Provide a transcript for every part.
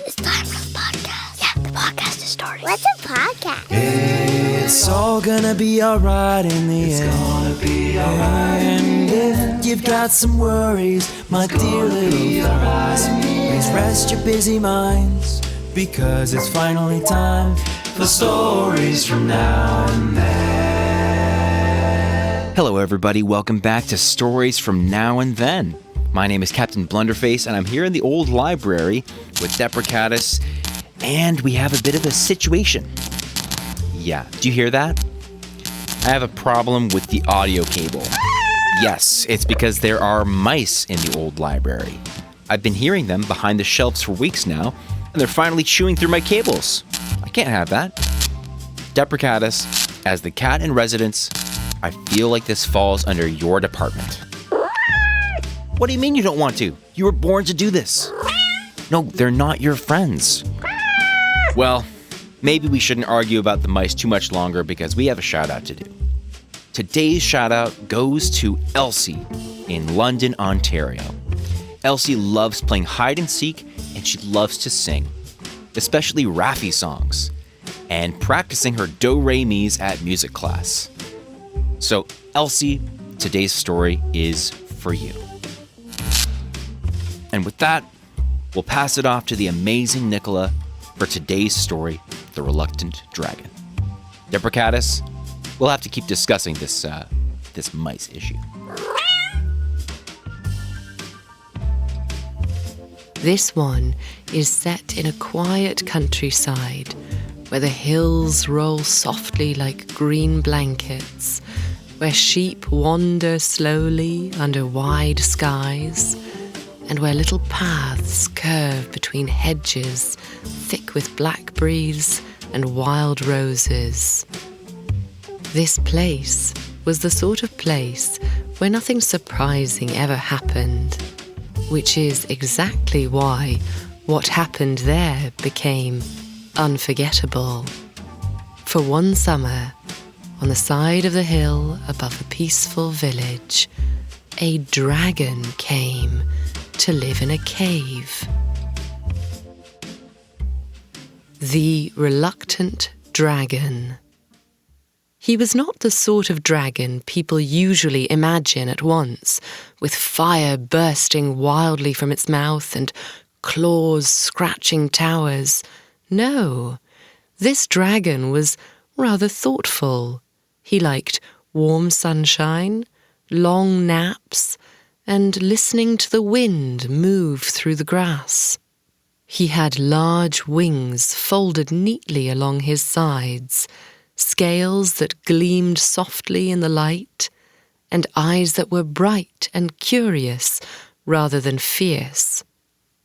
It's time for the podcast. Yeah, the podcast is starting. What's a podcast? It's all gonna be alright in the end. It's gonna be alright. And if you've got some worries, my dear little friends, please rest your busy minds, because it's finally time for stories from now and then. Hello everybody, welcome back to Stories from Now and Then. My name is Captain Blunderface, and I'm here in the old library with Deprecatus, and we have a bit of a situation. Yeah, do you hear that? I have a problem with the audio cable. Yes, it's because there are mice in the old library. I've been hearing them behind the shelves for weeks now, and they're finally chewing through my cables. I can't have that. Deprecatus, as the cat in residence, I feel like this falls under your department. What do you mean you don't want to? You were born to do this. No, they're not your friends. Well, maybe we shouldn't argue about the mice too much longer because we have a shout out to do. Today's shout out goes to Elsie in London, Ontario. Elsie loves playing hide and seek, and she loves to sing, especially Raffi songs, and practicing her do-re-mis at music class. So, Elsie, today's story is for you. And with that, we'll pass it off to the amazing Nicola for today's story, The Reluctant Dragon. Deprecatus, we'll have to keep discussing this mice issue. This one is set in a quiet countryside where the hills roll softly like green blankets, where sheep wander slowly under wide skies, and where little paths curve between hedges thick with blackberries and wild roses. This place was the sort of place where nothing surprising ever happened, which is exactly why what happened there became unforgettable. For one summer, on the side of the hill above a peaceful village, a dragon came to live in a cave. The Reluctant Dragon. He was not the sort of dragon people usually imagine at once, with fire bursting wildly from its mouth and claws scratching towers. No, this dragon was rather thoughtful. He liked warm sunshine, long naps, and listening to the wind move through the grass. He had large wings folded neatly along his sides, scales that gleamed softly in the light, and eyes that were bright and curious rather than fierce.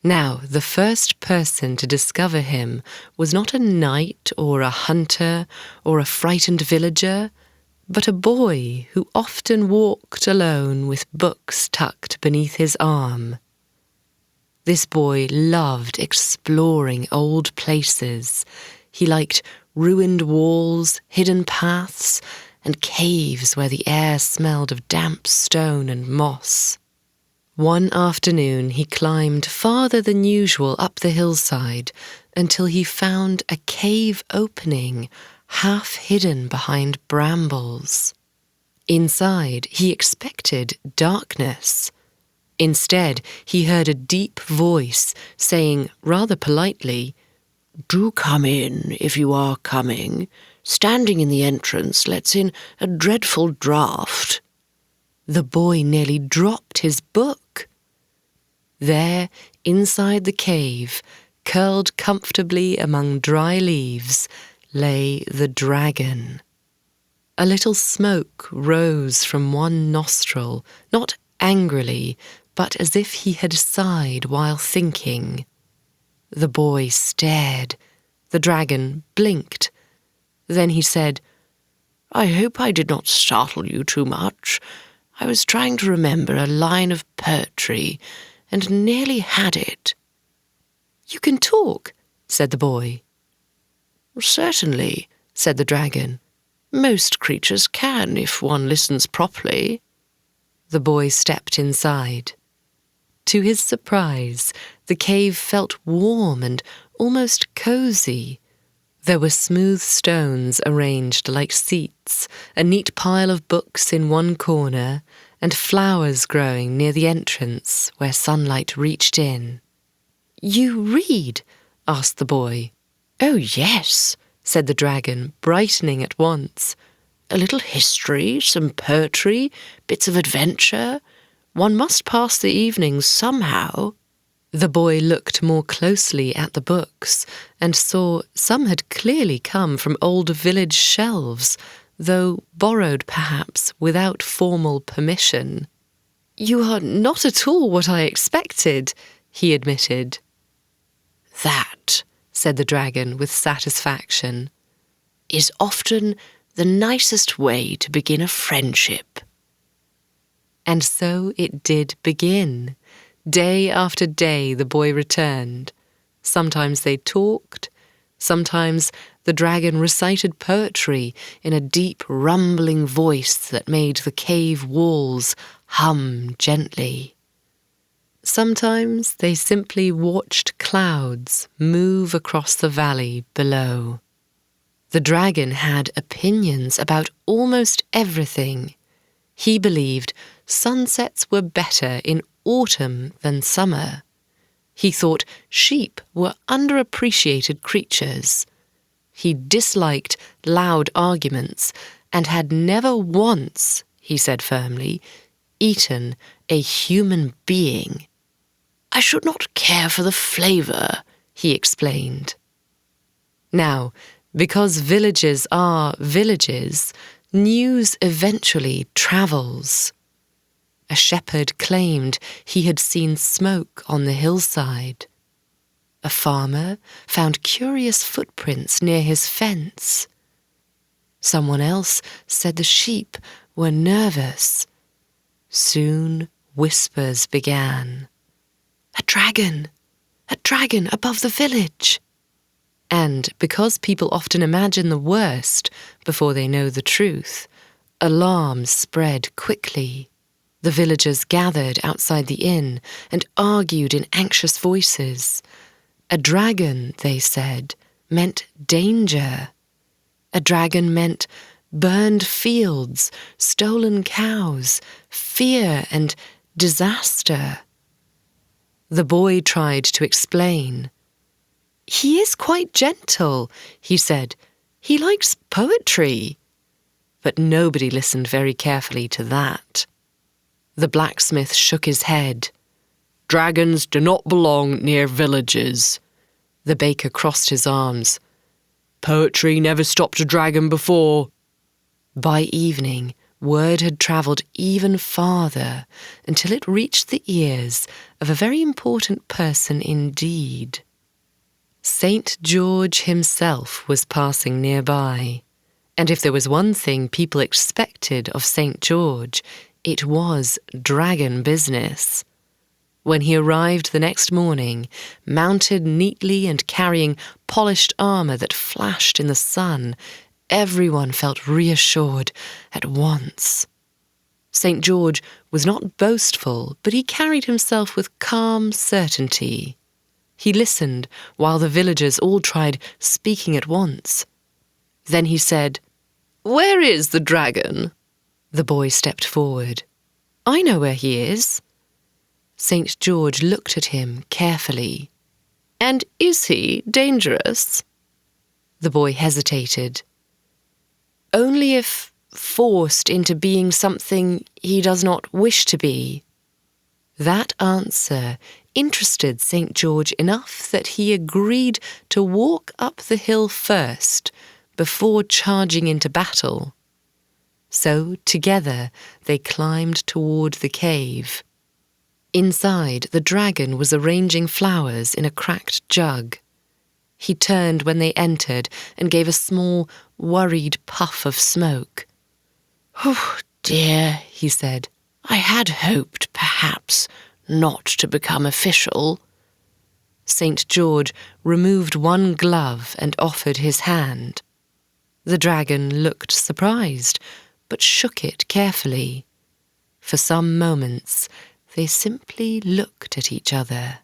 Now, the first person to discover him was not a knight or a hunter or a frightened villager, but a boy who often walked alone with books tucked beneath his arm. This boy loved exploring old places. He liked ruined walls, hidden paths, and caves where the air smelled of damp stone and moss. One afternoon he climbed farther than usual up the hillside until he found a cave opening half hidden behind brambles. Inside, he expected darkness. Instead, he heard a deep voice saying rather politely, "Do come in if you are coming. Standing in the entrance lets in a dreadful draught." The boy nearly dropped his book. There, inside the cave, curled comfortably among dry leaves, lay the dragon. A little smoke rose from one nostril, not angrily, but as if he had sighed while thinking. The boy stared. The dragon blinked. Then he said, "I hope I did not startle you too much. I was trying to remember a line of poetry and nearly had it." "You can talk," said the boy. "Certainly," said the dragon. "Most creatures can if one listens properly." The boy stepped inside. To his surprise, the cave felt warm and almost cosy. There were smooth stones arranged like seats, a neat pile of books in one corner, and flowers growing near the entrance where sunlight reached in. "You read?" asked the boy. "Oh, yes," said the dragon, brightening at once. "A little history, some poetry, bits of adventure. One must pass the evenings somehow." The boy looked more closely at the books and saw some had clearly come from old village shelves, though borrowed perhaps without formal permission. "You are not at all what I expected," he admitted. "That," said the dragon with satisfaction, "is often the nicest way to begin a friendship." And so it did begin. Day after day the boy returned. Sometimes they talked, sometimes the dragon recited poetry in a deep rumbling voice that made the cave walls hum gently. Sometimes they simply watched clouds move across the valley below. The dragon had opinions about almost everything. He believed sunsets were better in autumn than summer. He thought sheep were underappreciated creatures. He disliked loud arguments and had never once, he said firmly, eaten a human being. "I should not care for the flavour," he explained. Now, because villages are villages, news eventually travels. A shepherd claimed he had seen smoke on the hillside. A farmer found curious footprints near his fence. Someone else said the sheep were nervous. Soon whispers began. A dragon above the village." And because people often imagine the worst before they know the truth, alarm spread quickly. The villagers gathered outside the inn and argued in anxious voices. A dragon, they said, meant danger. A dragon meant burned fields, stolen cows, fear and disaster. The boy tried to explain. "He is quite gentle," he said. "He likes poetry." But nobody listened very carefully to that. The blacksmith shook his head. "Dragons do not belong near villages." The baker crossed his arms. "Poetry never stopped a dragon before." By evening, word had travelled even farther until it reached the ears of a very important person indeed. St. George himself was passing nearby, and if there was one thing people expected of St. George, it was dragon business. When he arrived the next morning, mounted neatly and carrying polished armour that flashed in the sun, everyone felt reassured at once. St. George was not boastful, but he carried himself with calm certainty. He listened while the villagers all tried speaking at once. Then he said, "Where is the dragon?" The boy stepped forward. "I know where he is." St. George looked at him carefully. "And is he dangerous?" The boy hesitated. "Only if forced into being something he does not wish to be." That answer interested St. George enough that he agreed to walk up the hill first before charging into battle. So, together, they climbed toward the cave. Inside, the dragon was arranging flowers in a cracked jug. He turned when they entered and gave a small, worried puff of smoke. "Oh, dear," he said. "I had hoped, perhaps, not to become official." St. George removed one glove and offered his hand. The dragon looked surprised, but shook it carefully. For some moments, they simply looked at each other.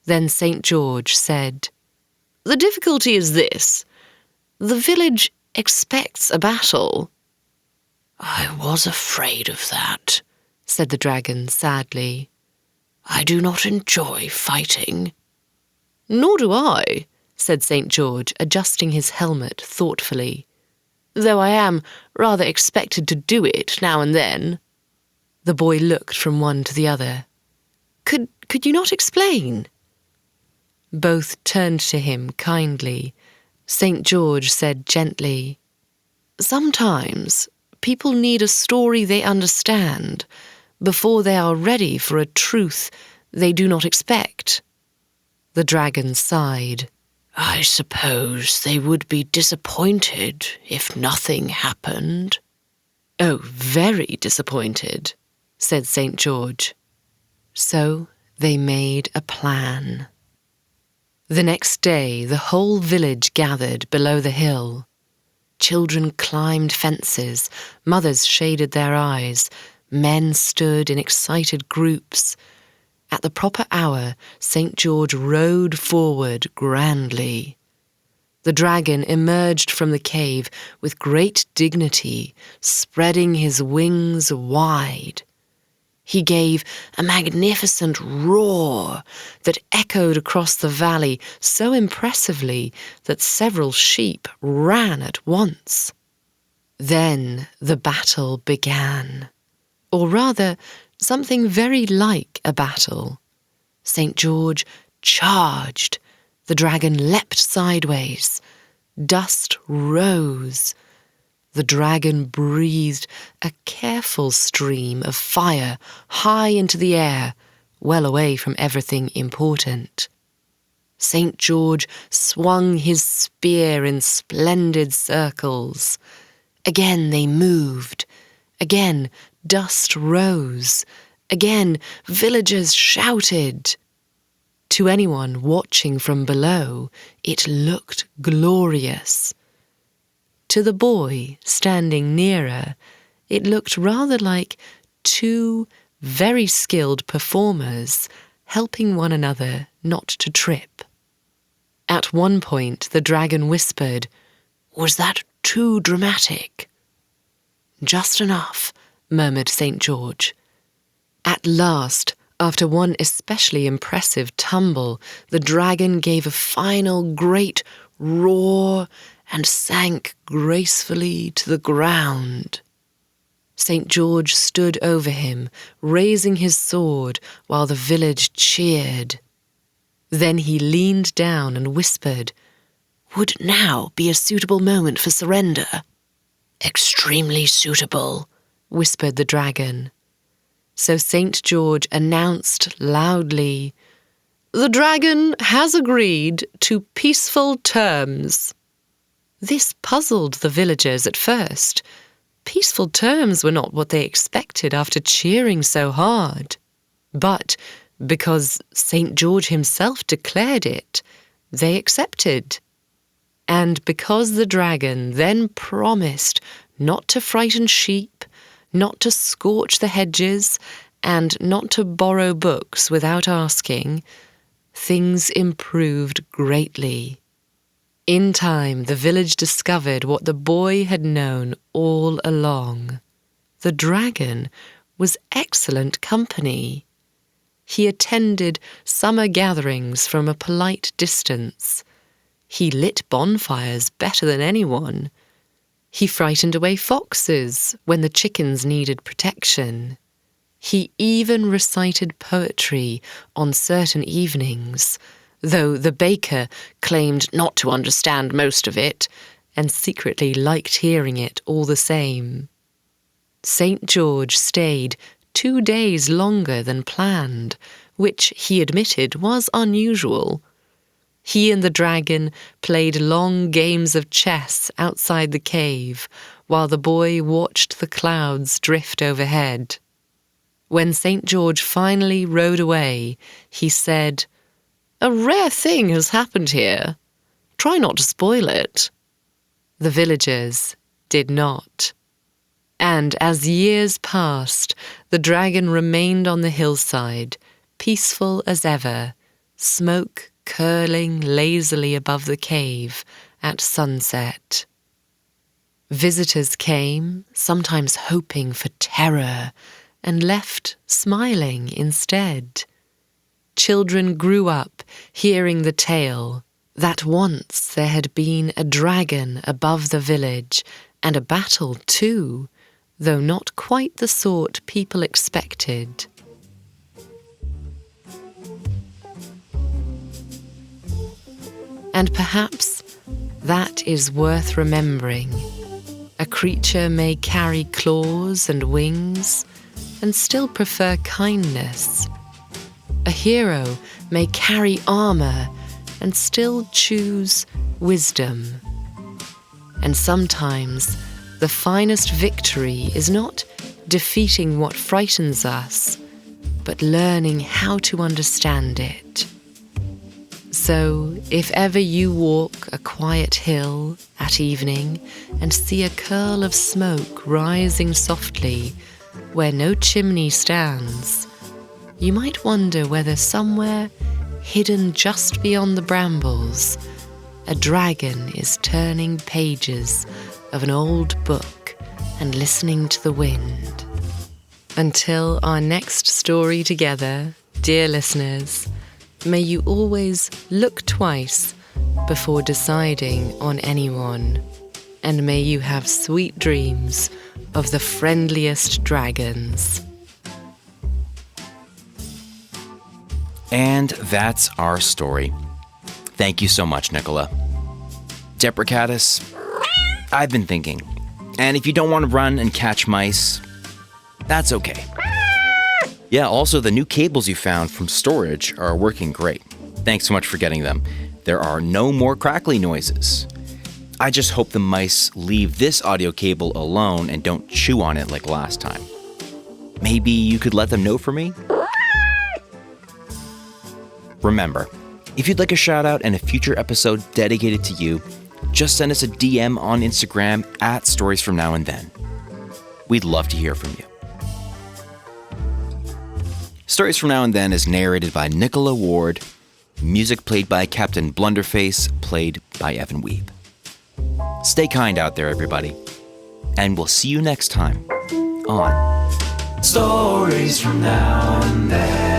Then St. George said, "The difficulty is this. The village expects a battle." "I was afraid of that," said the dragon sadly. "I do not enjoy fighting." "Nor do I," said St. George, adjusting his helmet thoughtfully, "though I am rather expected to do it now and then." The boy looked from one to the other. Could you not explain?" Both turned to him kindly. St. George said gently, "Sometimes people need a story they understand before they are ready for a truth they do not expect." The dragon sighed. "I suppose they would be disappointed if nothing happened." "Oh, very disappointed," said St. George. So they made a plan. The next day, the whole village gathered below the hill. Children climbed fences, mothers shaded their eyes, men stood in excited groups. At the proper hour, St. George rode forward grandly. The dragon emerged from the cave with great dignity, spreading his wings wide. He gave a magnificent roar that echoed across the valley so impressively that several sheep ran at once. Then the battle began, or rather, something very like a battle. St. George charged. The dragon leapt sideways. Dust rose. The dragon breathed a careful stream of fire high into the air, well away from everything important. St. George swung his spear in splendid circles. Again they moved. Again dust rose. Again villagers shouted. To anyone watching from below, it looked glorious. To the boy standing nearer, it looked rather like two very skilled performers helping one another not to trip. At one point, the dragon whispered, "Was that too dramatic?" "Just enough," murmured St. George. At last, after one especially impressive tumble, the dragon gave a final great roar and sank gracefully to the ground. St. George stood over him, raising his sword while the village cheered. Then he leaned down and whispered, "Would now be a suitable moment for surrender?" "Extremely suitable," whispered the dragon. So St. George announced loudly, "The dragon has agreed to peaceful terms." This puzzled the villagers at first. Peaceful terms were not what they expected after cheering so hard. But because St. George himself declared it, they accepted. And because the dragon then promised not to frighten sheep, not to scorch the hedges, and not to borrow books without asking, things improved greatly. In time, the village discovered what the boy had known all along. The dragon was excellent company. He attended summer gatherings from a polite distance. He lit bonfires better than anyone. He frightened away foxes when the chickens needed protection. He even recited poetry on certain evenings, though the baker claimed not to understand most of it and secretly liked hearing it all the same. St. George stayed 2 days longer than planned, which he admitted was unusual. He and the dragon played long games of chess outside the cave while the boy watched the clouds drift overhead. When St. George finally rode away, he said, "A rare thing has happened here. Try not to spoil it." The villagers did not. And as years passed, the dragon remained on the hillside, peaceful as ever, smoke curling lazily above the cave at sunset. Visitors came, sometimes hoping for terror, and left smiling instead. Children grew up hearing the tale that once there had been a dragon above the village, and a battle too, though not quite the sort people expected. And perhaps that is worth remembering. A creature may carry claws and wings and still prefer kindness. A hero may carry armor and still choose wisdom. And sometimes the finest victory is not defeating what frightens us, but learning how to understand it. So, if ever you walk a quiet hill at evening and see a curl of smoke rising softly where no chimney stands, you might wonder whether somewhere, hidden just beyond the brambles, a dragon is turning pages of an old book and listening to the wind. Until our next story together, dear listeners, may you always look twice before deciding on anyone, and may you have sweet dreams of the friendliest dragons. And that's our story. Thank you so much, Nicola. Deprecatus, I've been thinking, and if you don't want to run and catch mice, that's okay. Yeah, also the new cables you found from storage are working great. Thanks so much for getting them. There are no more crackly noises. I just hope the mice leave this audio cable alone and don't chew on it like last time. Maybe you could let them know for me? Remember, if you'd like a shout out and a future episode dedicated to you, just send us a DM on Instagram at Stories From Now and Then. We'd love to hear from you. Stories From Now and Then is narrated by Nicola Ward, music played by Captain Blunderface, played by Evan Wiebe. Stay kind out there, everybody, and we'll see you next time on Stories from now and then.